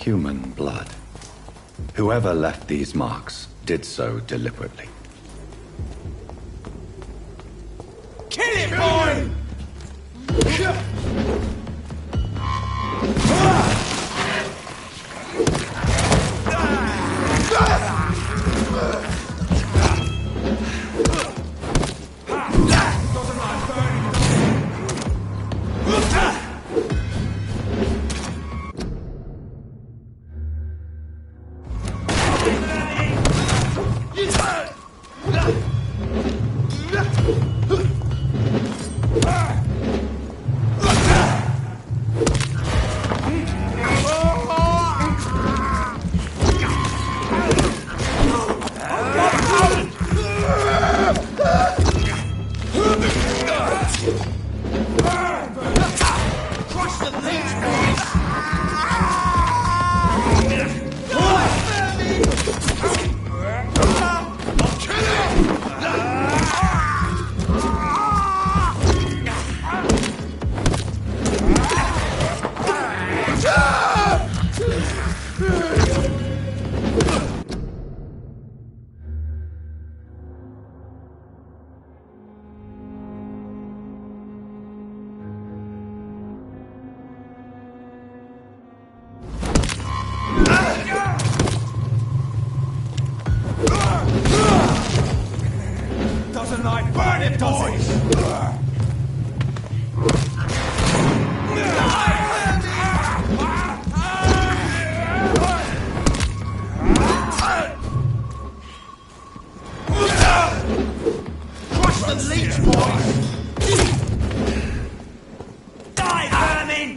Human blood. Whoever left these marks did so deliberately. Kill it, boy! Doesn't like burning, does it? Crush the leech, boys! Die, vermin!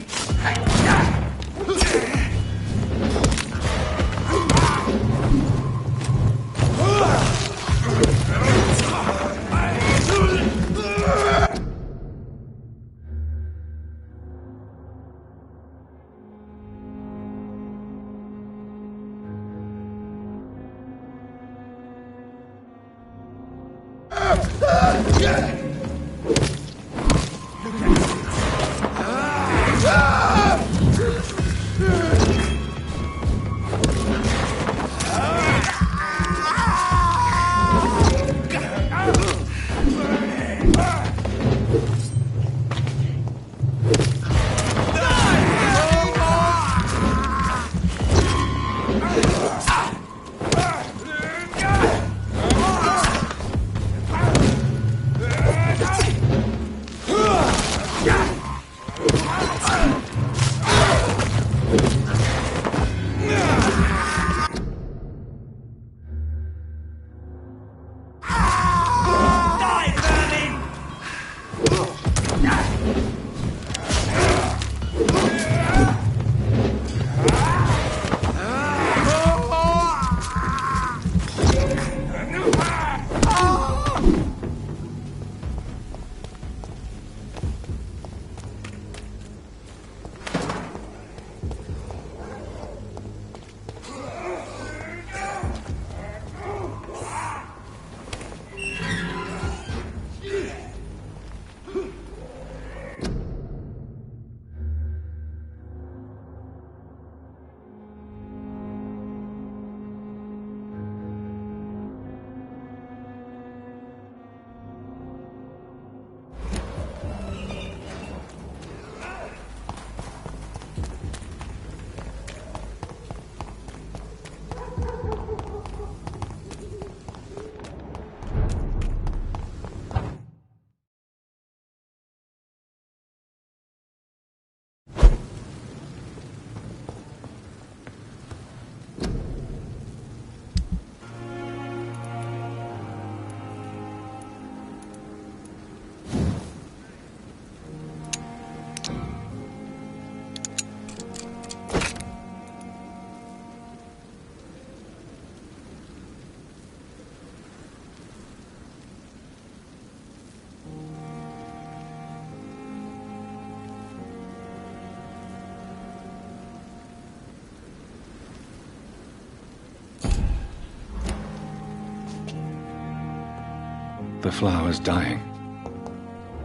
The flower's dying.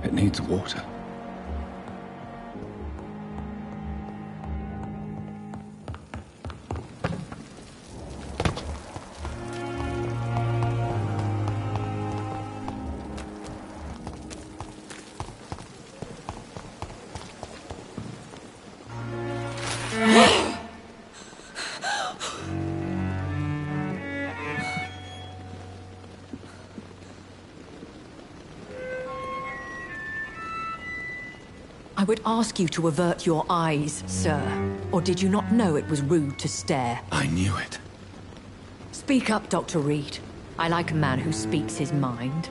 It needs water. would ask you to avert your eyes, sir. Or did you not know it was rude to stare? I knew it. Speak up, Dr. Reed. I like a man who speaks his mind.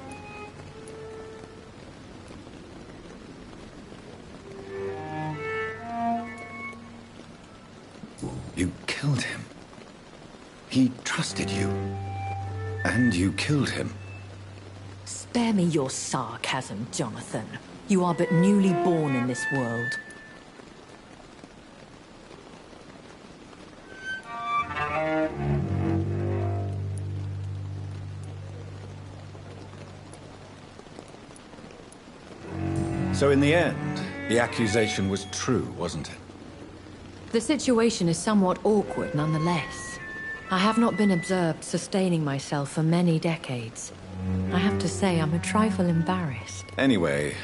You killed him. He trusted you. And you killed him. Spare me your sarcasm, Jonathan. You are but newly born in this world. So in the end, the accusation was true, wasn't it? The situation is somewhat awkward nonetheless. I have not been observed sustaining myself for many decades. I have to say I'm a trifle embarrassed. Anyway,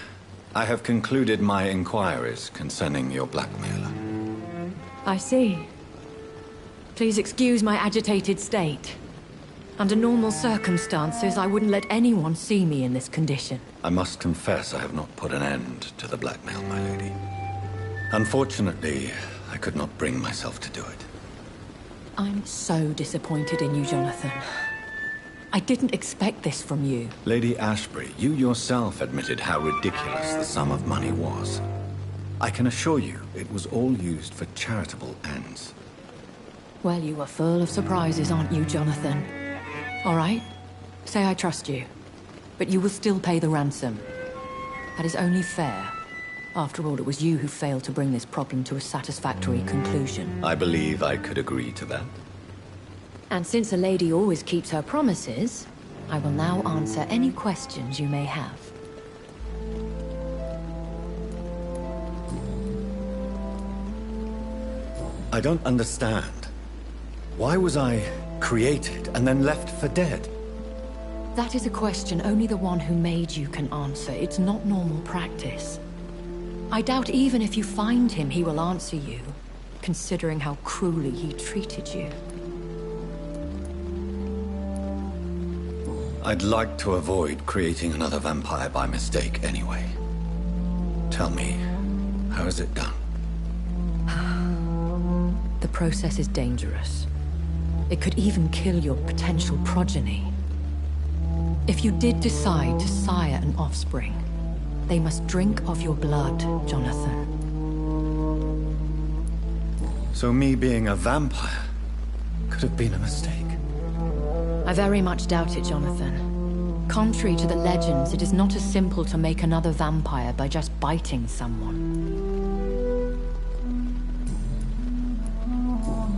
I have concluded my inquiries concerning your blackmailer. I see. Please excuse my agitated state. Under normal circumstances, I wouldn't let anyone see me in this condition. I must confess I have not put an end to the blackmail, my lady. Unfortunately, I could not bring myself to do it. I'm so disappointed in you, Jonathan. I didn't expect this from you. Lady Ashbury, you yourself admitted how ridiculous the sum of money was. I can assure you, it was all used for charitable ends. Well, you are full of surprises, aren't you, Jonathan? All right, say I trust you, but you will still pay the ransom. That is only fair. After all, it was you who failed to bring this problem to a satisfactory conclusion. I believe I could agree to that. And since a lady always keeps her promises, I will now answer any questions you may have. I don't understand. Why was I created and then left for dead? That is a question only the one who made you can answer. It's not normal practice. I doubt even if you find him, he will answer you, considering how cruelly he treated you. I'd like to avoid creating another vampire by mistake anyway. Tell me, how is it done? The process is dangerous. It could even kill your potential progeny. If you did decide to sire an offspring, they must drink of your blood, Jonathan. So me being a vampire could have been a mistake. I very much doubt it, Jonathan. Contrary to the legends, it is not as simple to make another vampire by just biting someone.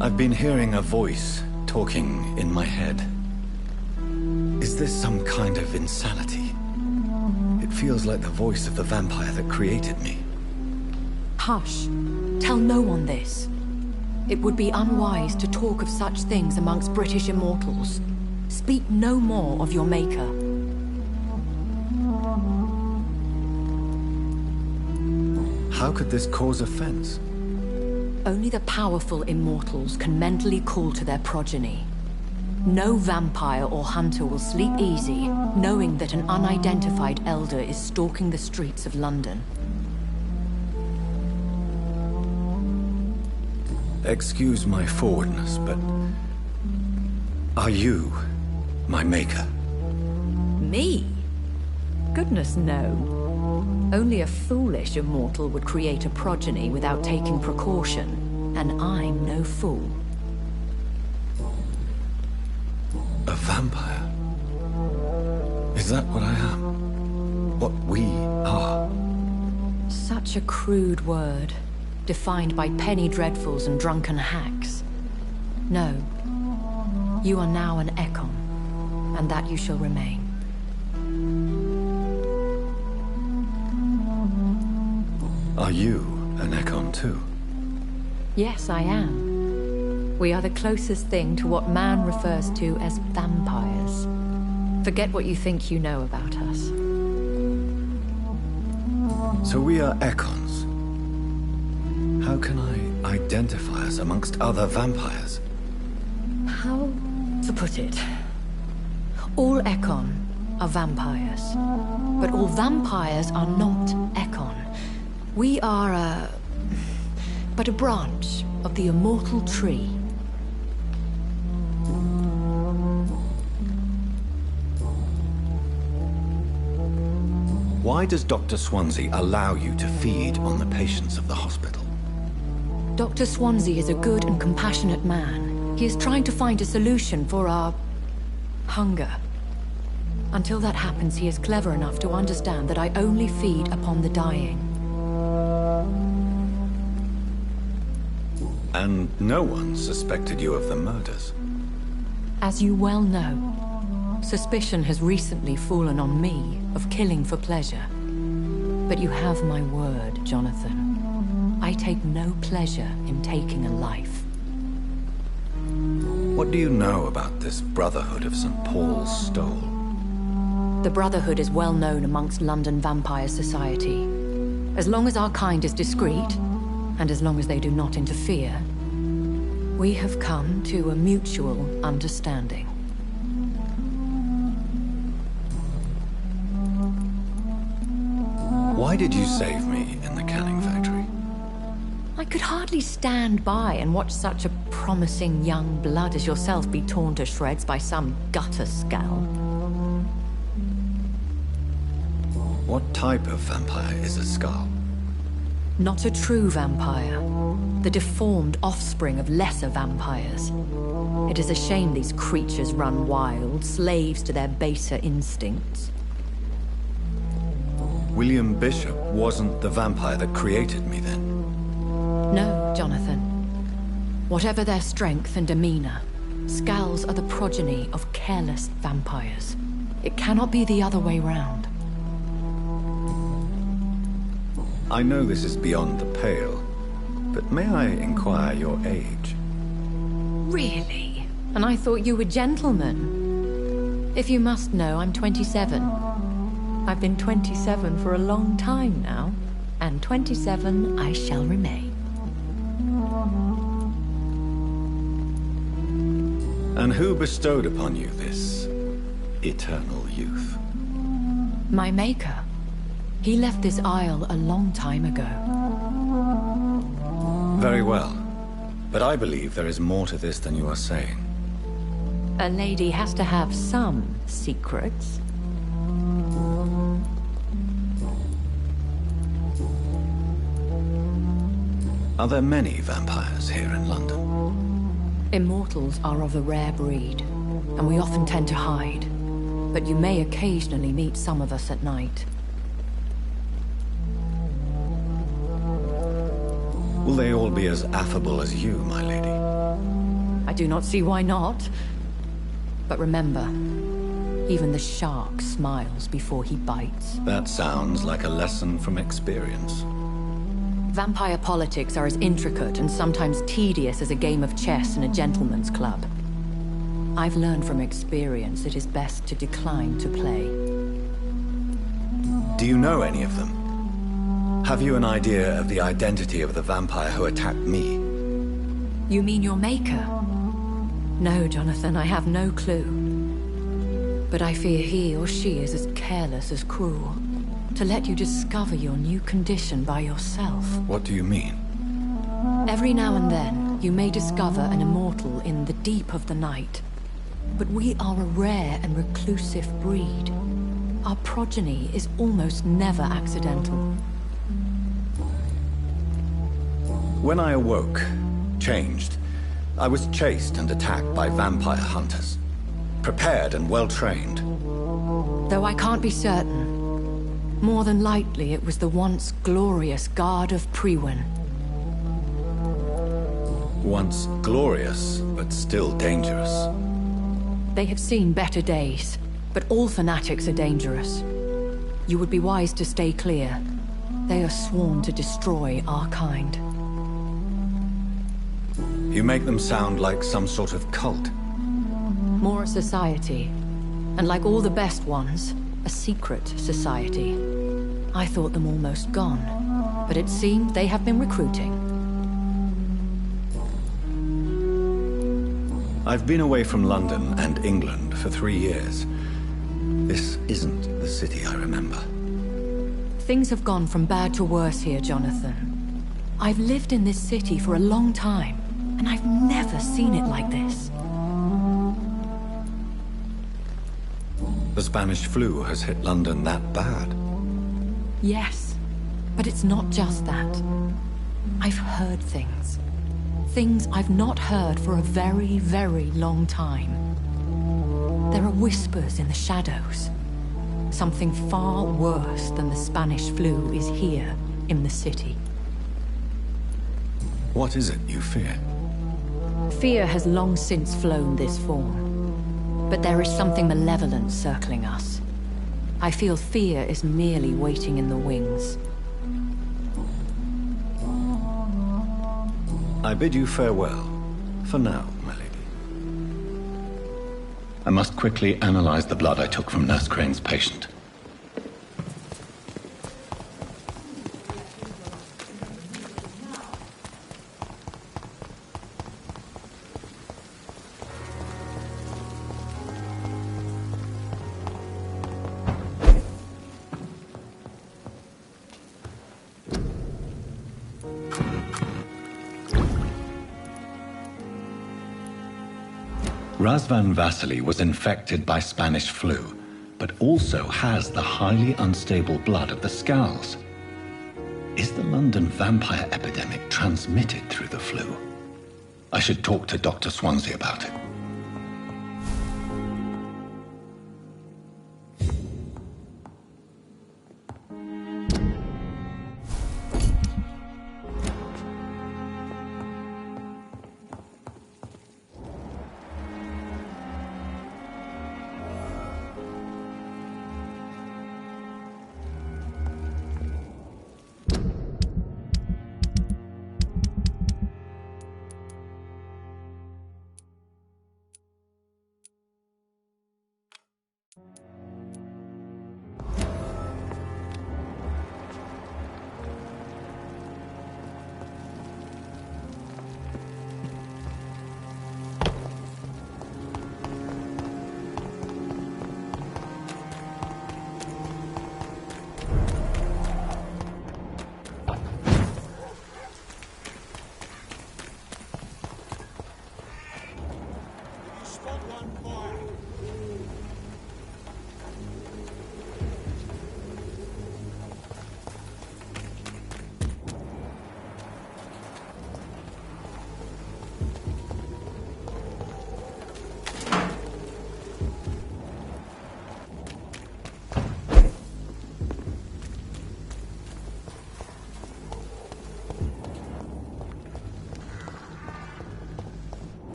I've been hearing a voice talking in my head. Is this some kind of insanity? It feels like the voice of the vampire that created me. Hush. Tell no one this. It would be unwise to talk of such things amongst British immortals. Speak no more of your maker. How could this cause offense? Only the powerful immortals can mentally call to their progeny. No vampire or hunter will sleep easy, knowing that an unidentified elder is stalking the streets of London. Excuse my forwardness, but... are you my maker? Me? Goodness, no. Only a foolish immortal would create a progeny without taking precaution, and I'm no fool. A vampire? Is that what I am? What we are? Such a crude word, defined by penny dreadfuls and drunken hacks. No. You are now an Ekon, and that you shall remain. Are you an Ekon too? Yes, I am. We are the closest thing to what man refers to as vampires. Forget what you think you know about us. So we are Ekons. How can I identify us amongst other vampires? How to put it? All Ekon are vampires, but all vampires are not Ekon. We are but a branch of the immortal tree. Why does Dr. Swansea allow you to feed on the patients of the hospital? Dr. Swansea is a good and compassionate man. He is trying to find a solution for our hunger. Until that happens, he is clever enough to understand that I only feed upon the dying. And no one suspected you of the murders? As you well know, suspicion has recently fallen on me of killing for pleasure. But you have my word, Jonathan. I take no pleasure in taking a life. What do you know about this Brotherhood of St. Paul's Stole? The Brotherhood is well known amongst London Vampire Society. As long as our kind is discreet, and as long as they do not interfere, we have come to a mutual understanding. Why did you save me in the canning factory? I could hardly stand by and watch such a promising young blood as yourself be torn to shreds by some gutter scowl. What type of vampire is a Skull? Not a true vampire. The deformed offspring of lesser vampires. It is a shame these creatures run wild, slaves to their baser instincts. William Bishop wasn't the vampire that created me then? No, Jonathan. Whatever their strength and demeanor, Skulls are the progeny of careless vampires. It cannot be the other way round. I know this is beyond the pale, but may I inquire your age? Really? And I thought you were gentlemen. If you must know, I'm 27. I've been 27 for a long time now, and 27 I shall remain. And who bestowed upon you this eternal youth? My maker. He left this isle a long time ago. Very well, but I believe there is more to this than you are saying. A lady has to have some secrets. Are there many vampires here in London? Immortals are of a rare breed, and we often tend to hide. But you may occasionally meet some of us at night. Will they all be as affable as you, my lady? I do not see why not. But remember, even the shark smiles before he bites. That sounds like a lesson from experience. Vampire politics are as intricate and sometimes tedious as a game of chess in a gentleman's club. I've learned from experience it is best to decline to play. Do you know any of them? Have you an idea of the identity of the vampire who attacked me? You mean your maker? No, Jonathan, I have no clue. But I fear he or she is as careless as cruel. To let you discover your new condition by yourself. What do you mean? Every now and then, you may discover an immortal in the deep of the night. But we are a rare and reclusive breed. Our progeny is almost never accidental. When I awoke, changed, I was chased and attacked by vampire hunters. Prepared and well-trained. Though I can't be certain, more than likely it was the once glorious Guard of Priwen. Once glorious, but still dangerous. They have seen better days, but all fanatics are dangerous. You would be wise to stay clear. They are sworn to destroy our kind. You make them sound like some sort of cult. More a society, and like all the best ones, a secret society. I thought them almost gone, but it seemed they have been recruiting. I've been away from London and England for 3 years. This isn't the city I remember. Things have gone from bad to worse here, Jonathan. I've lived in this city for a long time, and I've never seen it like this. The Spanish flu has hit London that bad? Yes, but it's not just that. I've heard things. Things I've not heard for a very, very long time. There are whispers in the shadows. Something far worse than the Spanish flu is here in the city. What is it you fear? Fear has long since flown this form. But there is something malevolent circling us. I feel fear is merely waiting in the wings. I bid you farewell. For now, my lady. I must quickly analyze the blood I took from Nurse Crane's patient. Razvan Vasily was infected by Spanish flu, but also has the highly unstable blood of the Scowls. Is the London vampire epidemic transmitted through the flu? I should talk to Dr. Swansea about it.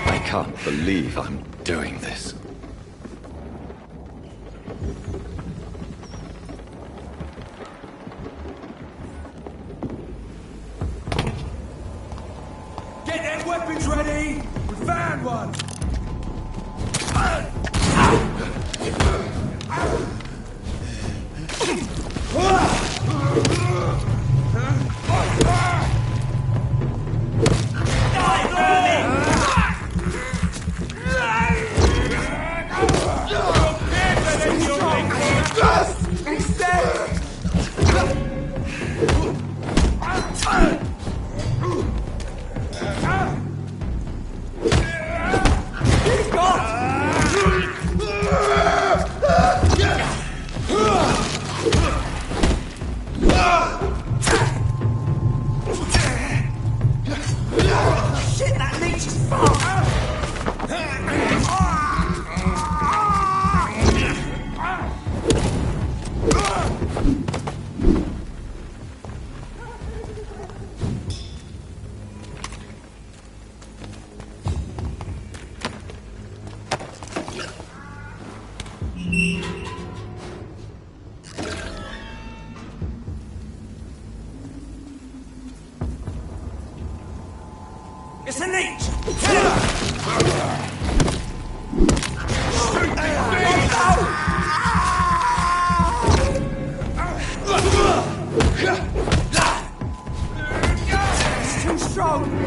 I can't believe I'm doing this. Get their weapons ready! We found one! He's got! It's a leech! It's too strong!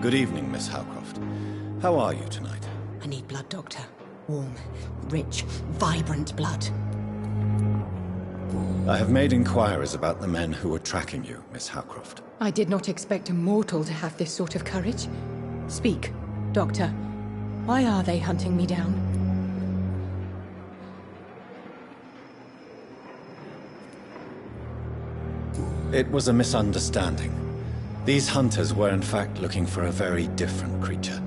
Good evening, Miss Howcroft. How are you tonight? I need blood, Doctor. Warm, rich, vibrant blood. I have made inquiries about the men who were tracking you, Miss Howcroft. I did not expect a mortal to have this sort of courage. Speak, Doctor. Why are they hunting me down? It was a misunderstanding. These hunters were in fact looking for a very different creature,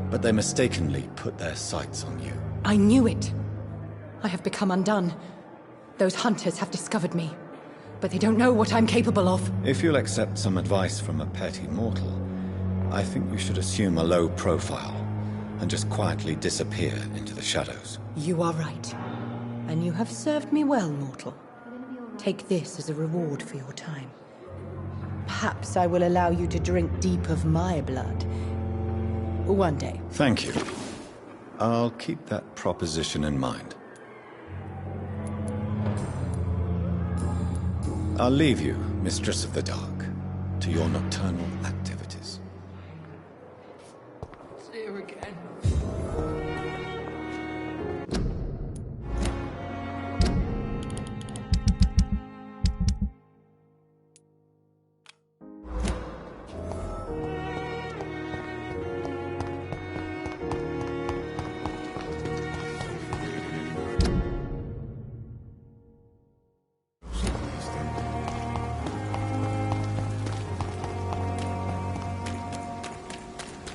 but they mistakenly put their sights on you. I knew it! I have become undone. Those hunters have discovered me, but they don't know what I'm capable of. If you'll accept some advice from a petty mortal, I think you should assume a low profile and just quietly disappear into the shadows. You are right. And you have served me well, mortal. Take this as a reward for your time. Perhaps I will allow you to drink deep of my blood. One day. Thank you. I'll keep that proposition in mind. I'll leave you, Mistress of the Dark, to your nocturnal activities. See you again.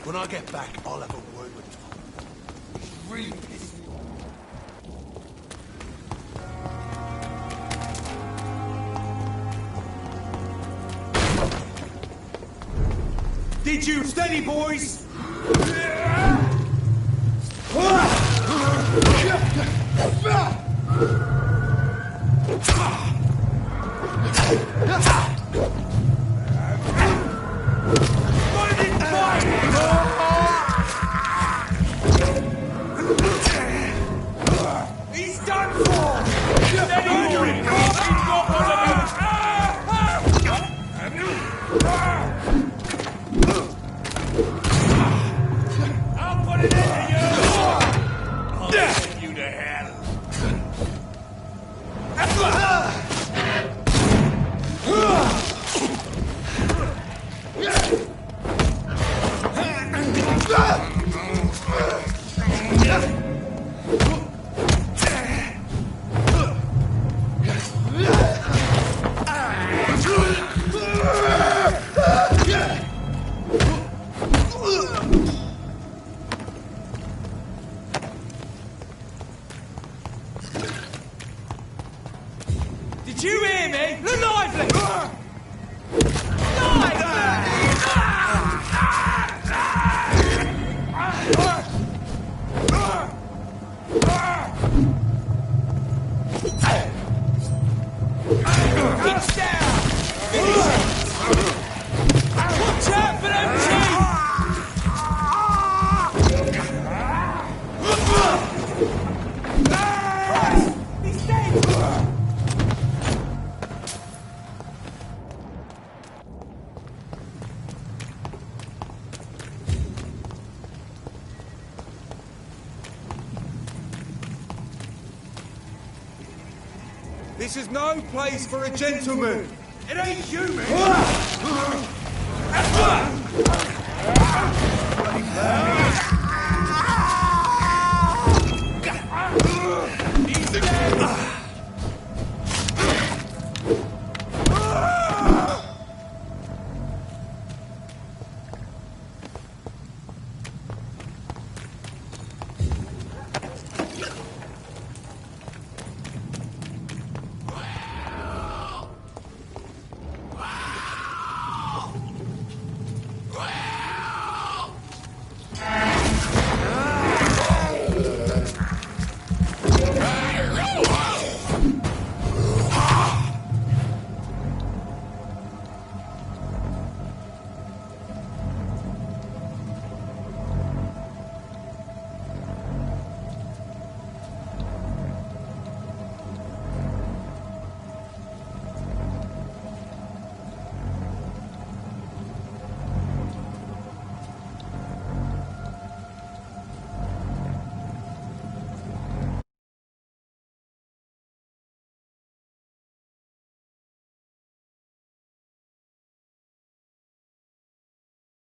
When I get back, I'll have a word with Tom. He's really pissed me off. Did you? Steady, boys! He's done for! I'll put it into you! I'll send you to hell! Did you hear me? Lively! It's down! Finish it! Watch out for them teeth! He's dead! This is no place for a gentleman. It ain't human.